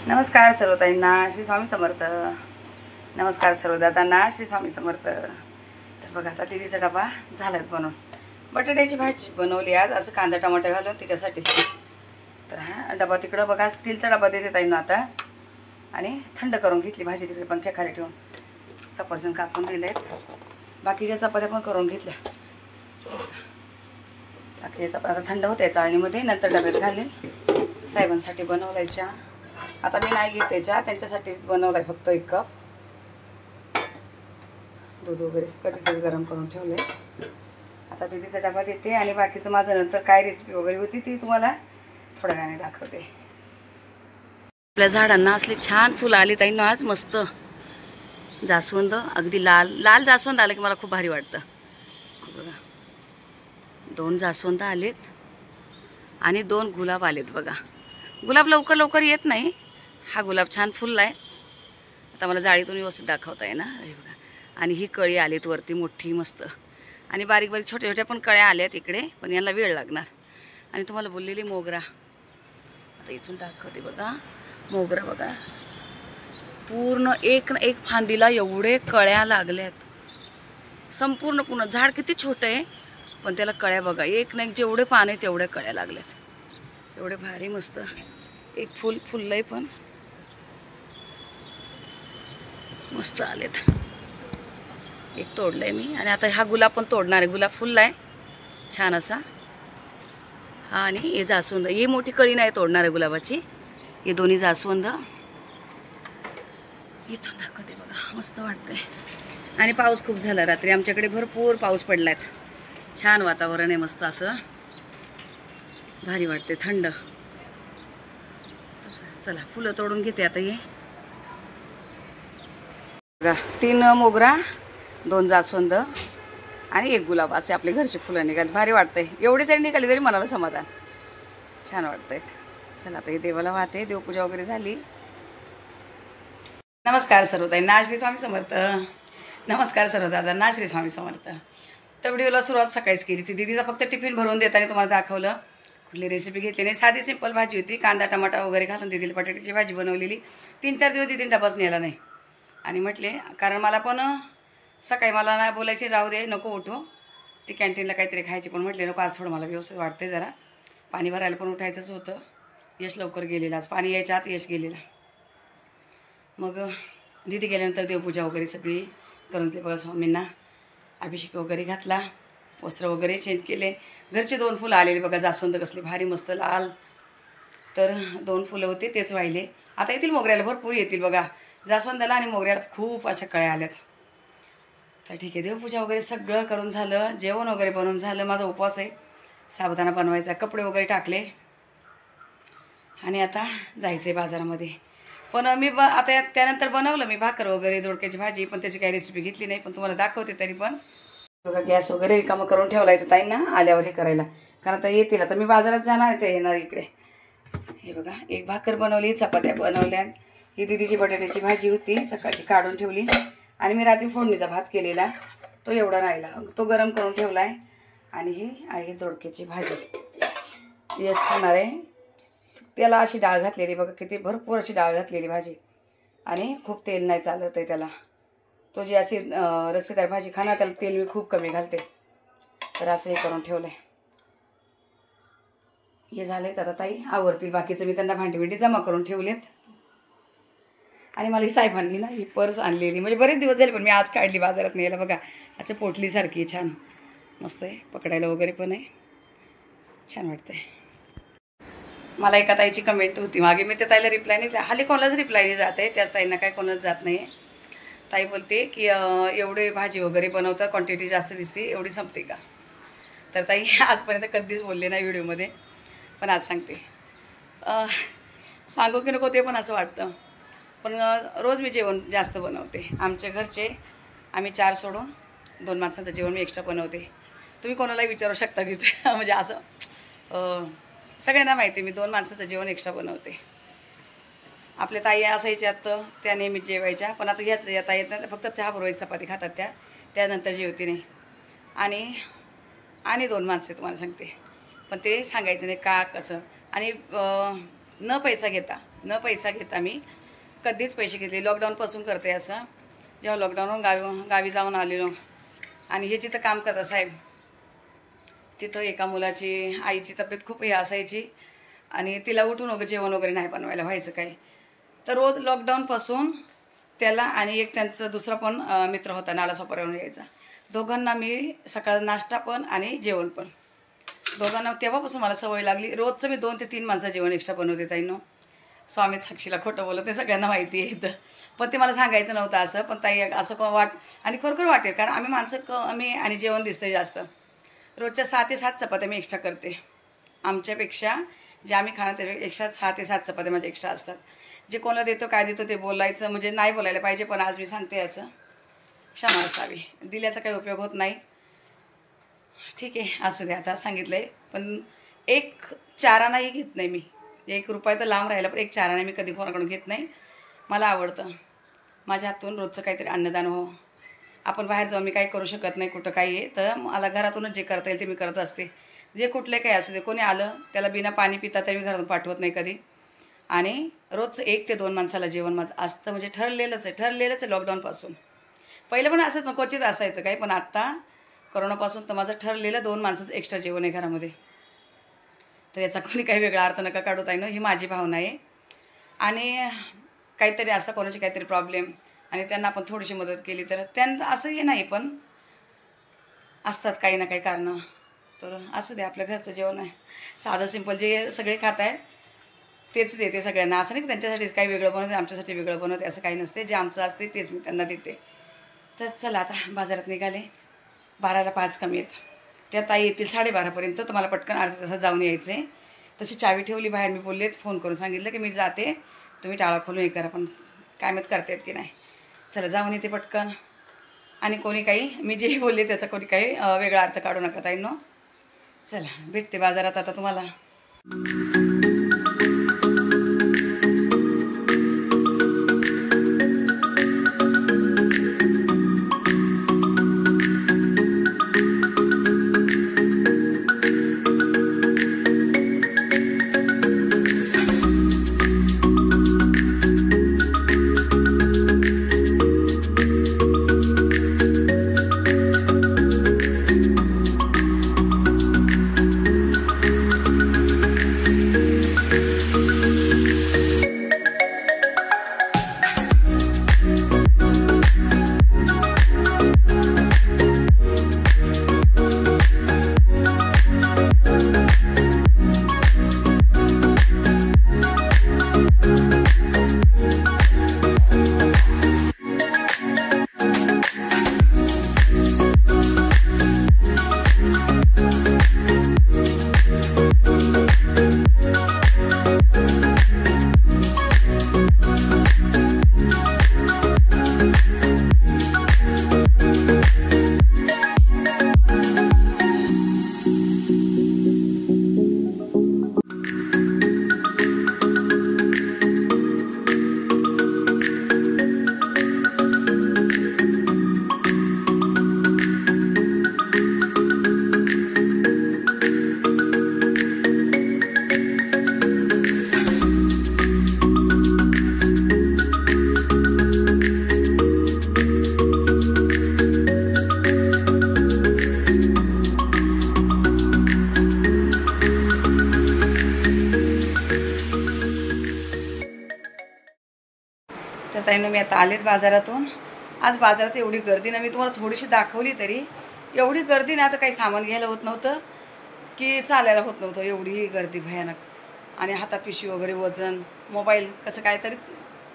नमस्कार सर्व ताईंना श्री स्वामी समर्थ. नमस्कार सर्व दादांना श्री स्वामी समर्थ. तर बघा आता दीदीचा डबा झालात बनवून. बटाट्याची भाजी बनवली आज, असं कांदा टमाटर घालून तिच्यासाठी. तर हा डबा तिकडं बघा, स्टीलचा डबा देते ताईंना आता. आणि थंड करून घेतली भाजी तिकडे पंख्याखाली ठेवून. सफरचंद कापून दिलेत, बाकीच्या चपात्या पण करून घेतल्या. बाकी चपात्या थंड होत्या चाळणीमध्ये, नंतर डब्यात घालेल. साहेबांसाठी बनवलाय चहा. आता मी नाही घेते चहा, त्यांच्यासाठीच बनवलाय फक्त 1 कप. दूध वगैरे कधीच गरम करून ठेवले. आता दीदीचा डबा देते आणि बाकीचं माझं नंतर काय रेसिपी वगैरे होती ती तुम्हाला थोड्या वेळाने दाखवते. आपल्या झाडांना असले छान फुलं आली ताई आज, मस्त जास्वंद, अगदी लाल लाल जास्वंद आलं की मला खूप भारी वाटतं. बघा 2 जास्वंद आलेत आणि 2 गुलाब आलेत. बघा गुलाब लवकर लवकर येत नाही, हा गुलाब छान फुलला आहे. आता मला जाळीतून व्यवस्थित दाखवता आहे ना. हे बघा, आणि ही कळी आलीत वरती मोठी मस्त, आणि बारीक बारीक छोट्या छोट्या पण कळ्या आल्यात इकडे, पण यांना वेळ लागणार. आणि तुम्हाला बोललेली मोगरा, आता इथून दाखवते. बघा मोगरा, बघा पूर्ण एक फांदीला एवढे कळ्या लागल्यात. पूर्ण झाड किती छोटं आहे पण त्याला कळ्या बघा, एक ना एक जेवढे पान आहे तेवढ्या कळ्या लागल्यात. एवढे भारी मस्त. एक फुल फुललंय पण मस्त आलेत. एक तोडलंय मी, आणि आता हा गुलाब पण तोडणार आहे. गुलाब फुललाय छान असा हा. आणि हे जास्वंद, ही मोठी कळी नाही तोडणार आहे गुलाबाची. हे दोन्ही जास्वंद इथून दाखवते. बघा मस्त वाटतंय. आणि पाऊस खूप झाला रात्री, आमच्याकडे भरपूर पाऊस पडलाय. छान वातावरण आहे, मस्त असं भारी वाटते, थंड. चला फुलं तोडून घेते आता. हे बघा 3 मोगरा, 2 जास्वंद आणि 1 गुलाब, असे आपले घरचे फुलं निघाली. भारी वाटतंय. एवढी तरी निघाली तरी मनाला समाधान, छान वाटतंय. चला आता हे देवाला वाहते. देवपूजा वगैरे झाली. नमस्कार सर्व ताईंना श्री स्वामी समर्थ. नमस्कार सर्व दादांना श्री स्वामी समर्थ. तर व्हिडिओला सुरुवात सकाळीच केली. ती दीदीचा फक्त टिफिन भरवून देताना तुम्हाला दाखवलं. कुठली रेसिपी घेतली नाही, साधी सिंपल भाजी होती. कांदा टमाटा वगैरे घालून दीदीला बटाट्याची भाजी बनवलेली. 3-4 दिवस दीदीने डबाच नेला नाही. आणि म्हटले, कारण मला पण सकाळी मला नाही बोलायची, राहू दे नको उठू, ती कॅन्टीनला काहीतरी खायची. पण म्हटले नको, आज थोडं मला व्यवस्थित वाटतंय जरा. पाणी भरायला पण उठायचंच होतं. यश लवकर गेलेला, आज पाणी यायच्या आत यश गेलेला. मग दीदी गेल्यानंतर देवपूजा वगैरे सगळी करून दिली. बघा स्वामींना अभिषेक वगैरे घातला, वस्त्र वगैरे चेंज केले. घरचे 2 फुलं आलेले बघा, जास्वंद कसली भारी मस्त लाल. तर 2 फुलं होते तेच वाहिले. आता येतील मोगऱ्याला, भरपूर येतील बघा. जास्वंदाला आणि मोगऱ्याला खूप अशा कळ्या आल्यात. तर ठीक आहे, देवपूजा वगैरे सगळं करून झालं. जेवण वगैरे बनवून झालं. माझा उपवास आहे, साबुदाणा बनवायचा, कपडे वगैरे टाकले आणि आता जायचं आहे बाजारामध्ये. पण मी आता त्यानंतर बनवलं मी भाकर वगैरे, दोडक्याची भाजी, पण त्याची काही रेसिपी घेतली नाही, पण तुम्हाला दाखवते तरी. पण बघा गॅस वगैरे रिकामं करून ठेवला येतं ताईंना आल्यावर हे करायला, कारण आता येतील. आता मी बाजारात जाणार, ते येणार इकडे. हे बघा 1 भाकर बनवली, चपात्या बनवल्या. ही दीदीची बटाट्याची भाजी होती, सकाळची काढून ठेवली. आणि मी रात्री फोडणीचा भात केलेला, तो एवढा राहिला, तो गरम करून ठेवला आहे. आणि ही आहे दोडक्याची भाजी. यश खाणार आहे, त्याला अशी डाळ घातलेली बघा, किती भरपूर अशी डाळ घातलेली भाजी. आणि खूप तेल नाही चालत आहे त्याला. तो जी अशी रस्सेदार भाजी खाणार, त्याला तेल मी खूप कमी घालते. तर असं हे करून ठेवलं आहे. हे झालं आहे, आता ताई आवरतील. बाकीचं मी त्यांना भांडी जमा करून ठेवलेत. आणि मला ही साहेबांनी ना ही पर्स आणलेली, म्हणजे बरेच दिवस झाले, पण मी आज काढली बाजारात न्यायला. बघा असं पोटलीसारखी आहे, छान मस्त आहे, पकडायला वगैरे पण आहे, छान वाटतंय. मला एका ताईची कमेंट होती मागे, मी त्या ताईला रिप्लाय नाही, हल्ली कोणालाच रिप्लाय नाही जात आहे, त्याच ताईंना काय कोणाच जात नाही आहे. ताई बोलते की एवढे भाजी वगैरे बनवतं, क्वांटिटी जास्त दिसते, एवढी संपते का? तर ताई आजपर्यंत कधीच बोलले नाही व्हिडिओमध्ये, पण आज सांगते. सांगू की नको ते पण असं वाटतं. पण रोज मी जेवण जास्त बनवते. आमच्या घरचे आम्ही 4 सोडून 2 माणसांचं जेवण मी एक्स्ट्रा बनवते. तुम्ही कोणालाही विचारू शकता तिथे म्हणजे असं सगळ्यांना माहिती आहे, मी 2 माणसाचं जेवण एक्स्ट्रा बनवते. आपल्या ताई असायच्यात, त्या नेहमीच जेवायच्या, पण आता या ताई येतात फक्त चहा बरोबर 1 चपाती खातात त्या, त्यानंतर जेवते नाही. आणि 2 माणसं तुम्हाला सांगते, पण ते सांगायचं नाही का कसं. आणि न पैसा घेता न पैसा घेता मी कधीच पैसे घेतले. लॉकडाऊनपासून करते असं. जेव्हा लॉकडाऊनवरून गावी जाऊन आलेलो आणि हे जिथं काम करता साहेब, तिथं एका मुलाची आईची तब्येत खूप हे असायची आणि तिला उठून वगैरे जेवण वगैरे नाही बनवायला व्हायचं काही. तर रोज लॉकडाऊनपासून त्याला आणि एक त्यांचा दुसरा पण मित्र होता नालासोपाऱ्यावरून यायचा, दोघांना मी सकाळ नाश्ता पण आणि जेवण पण दोघांना. तेव्हापासून मला सवय लागली. रोजचं मी 2 ते 3 माणसं जेवण एक्स्ट्रा बनवते ताईंनो. स्वामी साक्षीला खोटं बोलत ते सगळ्यांना माहिती आहे इथं, पण ते मला सांगायचं नव्हतं असं. पण ताई असं आणि खरोखर वाटेल, कारण आम्ही माणसं कमी आणि जेवण दिसतंय जास्त. रोजच्या 6 ते 7 चपात्या मी एक्स्ट्रा करते. आमच्यापेक्षा जे आम्ही खाणं त्याच्यापेक्षा 6 ते 7 चपात्या माझ्या एक्स्ट्रा असतात. जे कोणाला देतो काय देतो ते बोलायचं म्हणजे नाही बोलायला पाहिजे, पण आज मी सांगते असं. क्षमा असावी, दिल्याचा काही उपयोग होत नाही. ठीक आहे, असू दे, आता सांगितलं आहे. पण एक चारानाही घेत नाही मी. 1 रुपया तर लांब राहिला, पण 1 चाराना मी कधी कोणाकडून घेत नाही. मला आवडतं माझ्या हातून रोजचं काहीतरी अन्नदान हो. आपण बाहेर जाऊन मी काही करू शकत नाही कुठं काही आहे, तर मला घरातूनच जे करता येईल ते मी करत असते. जे कुठले काही असू दे, कोणी आलं त्याला बिना पाणी पिता तरी मी घरातून पाठवत नाही कधी. आणि रोजचं 1 ते 2 माणसाला जेवण माझं असतं, म्हणजे ठरलेलंच आहे लॉकडाऊनपासून. पहिलं पण असंच क्वचित असायचं काही, पण आत्ता कोरोनापासून तर माझं ठरलेलं 2 माणसाचं एक्स्ट्रा जेवण आहे घरामध्ये. तर याचा कोणी काही वेगळा अर्थ नका काढू ताईनो, ही माझी भावना आहे. आणि काहीतरी असतं कोणाची काहीतरी प्रॉब्लेम आणि त्यांना आपण थोडीशी मदत केली तर त्यांचं असंही नाही, पण असतात काही ना काही कारणं. तर असू दे, आपल्या घरचं जेवण आहे साधं सिंपल, जे सगळे खात आहेत तेच देते सगळ्यांना. असं नाही की त्यांच्यासाठीच काही वेगळं बनवते आमच्यासाठी वेगळं बनवते, असं काही नसते. जे आमचं असते तेच मी त्यांना देते. तर चला आता बाजारात निघाले. 12ला 5 कमी आहेत. त्या ताई येतील 12:30पर्यंत, तर मला पटकन अर्ध्या तासात जाऊन यायचं आहे. तशी चावी ठेवली बाहेर. मी बोलले, फोन करून सांगितलं की मी जाते, तुम्ही टाळा खोलून हे करा, पण काय माहीत करतायत की नाही. चला जाऊन येते पटकन. आणि कोणी काही मी जे बोलले त्याचा कोणी काही वेगळा अर्थ काढू नका ताईंनो. चला भेटते बाजारात आता तुम्हाला. तर ताईंनो मी आता आलेत बाजारातून. आज बाजारात एवढी गर्दी ना, मी तुम्हाला थोडीशी दाखवली तरी एवढी गर्दी ना, आता काही सामान घ्यायला होत नव्हतं की चालायला होत नव्हतं, एवढी गर्दी भयानक. आणि हातात पिशवी वगैरे, वजन, मोबाईल कसं काय तरी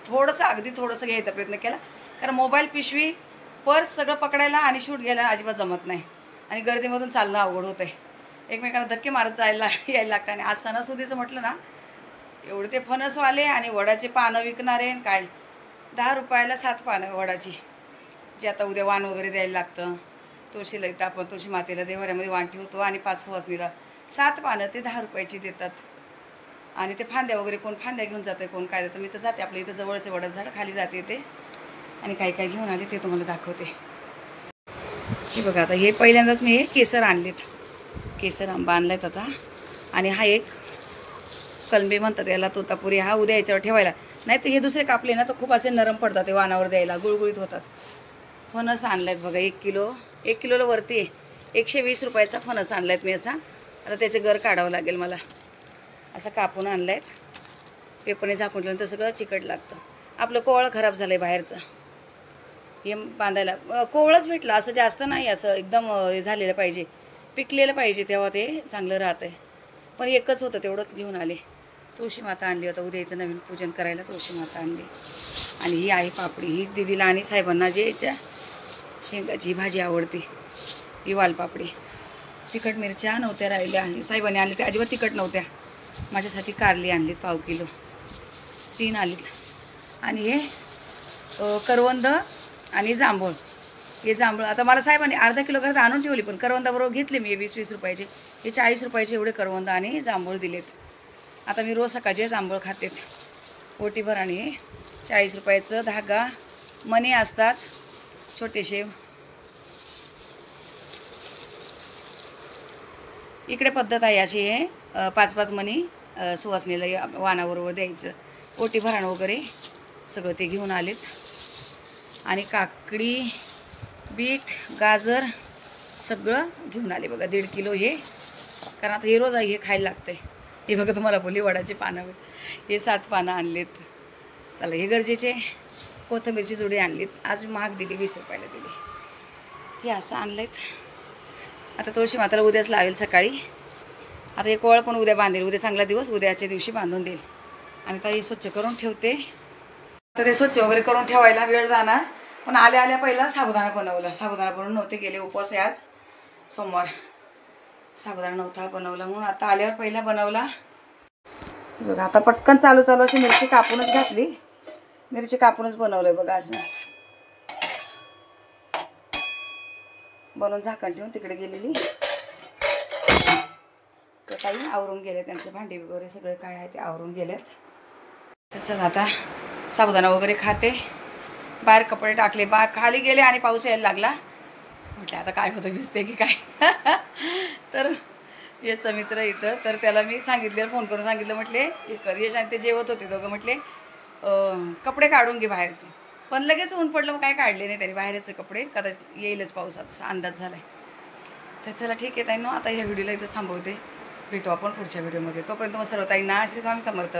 थोडंसं अगदी थोडंसं घ्यायचा प्रयत्न केला, कारण मोबाईल, पिशवी, पर्स सगळं पकडायला आणि शूट घ्यायला अजिबात जमत नाही. आणि गर्दीमधून चालणं अवघड होतं आहे. एकमेकांना धक्के मारत यायला लागतं. आणि आज सणासुदीचं म्हटलं ना, एवढे ते फणसवाले आणि वडाचे पानं विकणारे काय 10 रुपयाला 7 पानं वडाची, जे आता उद्या वाण वगैरे द्यायला लागतं. तुळशीला इथं आपण तुळशी मातेला देवाऱ्यामध्ये वाण ठेवतो आणि 5 सुवासनीला 7 पानं ते 10 रुपयाची देतात. आणि ते फांद्या वगैरे कोण फांद्या घेऊन जातं, कोण काय जातं. मी तर जाते, आपल्या इथं जवळचं वडाचं झाड खाली जाते ते, आणि काही काही घेऊन आले ते तुम्हाला दाखवते. हे बघा, आता हे पहिल्यांदाच मी हे केसर आणलेत. केसर आंबा आणलायत आता. आणि हा एक कलमी म्हणतात याला, तोतापुरी. हा उद्या याच्यावर ठेवायला. नाही तर हे दुसरे कापले ना तर खूप असे नरम पडतात, ते वाणावर द्यायला गुळगुळीत होतात. फणस आणलायत बघा 1 किलो. 1 किलोला वरती आहे. 120 रुपयाचा फणस आणलायत मी असा. आता त्याचे गर काढावं लागेल मला. असं कापून आणलायत, पेपरने झाकून ठेवलं तर सगळं चिकट लागतं. आपलं कोवळं खराब झालं आहे बाहेरचं, हे बांधायला. कोवळंच भेटलं, असं जास्त नाही, असं एकदम हे झालेलं पाहिजे, पिकलेलं पाहिजे, तेव्हा ते चांगलं राहतं आहे. पण एकच होतं तेवढंच घेऊन आले. तुळशी माता आणली होता, उद्या याचं नवीन पूजन करायला तुळशी माता आणली. आणि ही आहे पापडी. ही दीदीला आणि साहेबांना जे याच्या शेंगाची भाजी आवडते, ही वालपापडी. तिखट मिरच्या नव्हत्या राहिल्या, साहेबांनी आणले ते अजिबात तिखट नव्हत्या. माझ्यासाठी कारली आणलीत पाव किलो, 3 आलीत. आणि हे करवंद आणि जांभूळ. हे जांभूळ आता मला साहेबांनी अर्धा किलो घरात आणून ठेवली, पण करवंदाबरोबर घेतले मी 20-20 रुपयाचे. हे 40 रुपयाचे एवढे करवंद आणि जांभूळ दिलेत. आता मी रोज सकाळचे जांभूळ खातेत, ओटीभर. आणि 40 रुपयाचं धागा मणी असतात छोटेसे. इकडे पद्धत आहे अशी, हे 5-5 मणी सुवासनीला वाणाबरोबर द्यायचं. ओटी भराण वगैरे सगळं ते घेऊन आलेत. आणि काकडी, बीट, गाजर सगळं घेऊन आले बघा 1.5 किलो हे. कारण आता हे रोज हे खायला लागतं आहे. हे बघा तुम्हाला बोली वडाची पानं, हे 7 पानं आणलेत. चला हे गरजेचे. कोथिंबीरची जुडी आणलीत, आज महाग दिली, 20 रुपयाला दिली. हे असं आणलेत. आता तुळशी माताला उद्याच लावेल सकाळी. आता हे कोवळ पण उद्या बांधेल, उद्या चांगला दिवस, उद्याच्या दिवशी बांधून देईल. आणि ताई स्वच्छ करून ठेवते. तर ते स्वच्छ वगैरे करून ठेवायला वेळ जाणार. पण आल्या आल्या पहिला साबुदाणा बनवला. साबुदाणा बनवून नव्हते गेले, उपवास आहे आज सोमवार. साबुदाणा नव्हता बनवला म्हणून आता आल्यावर पहिला बनवला. हे बघा आता पटकन चालू अशी मिरची कापूनच घातली. मिरची कापूनच बनवलंय बघा असं. बनवून झाकण ठेवून तिकडे गेलेली. तर ताई आवरून गेले, त्यांचे भांडी वगैरे सगळे काय आहे ते आवरून गेलेत. तर चला आता साबुदाणा वगैरे खाते. बाहेर कपडे टाकले, खाली गेले आणि पाऊस यायला लागला. म्हटलं आता काय होतं, भिजते की काय. तर याचा मित्र इथं, तर त्याला मी सांगितलं, फोन करून सांगितलं, म्हटले हे कर. यश आणि ते जेवत होते दोघं. म्हटले कपडे काढून घे बाहेरचे. पण लगेच ऊन पडलं, मग काय काढले नाही त्यांनी बाहेरचे कपडे. कदाचित येईलच पावसाचा अंदाज झाला आहे. तर चला ठीक आहे ताईंनो, आता ह्या व्हिडिओला इथंच थांबवते. भेटू आपण पुढच्या व्हिडिओमध्ये. तोपर्यंत मग सर्व ताईंना श्री स्वामी समर्थ.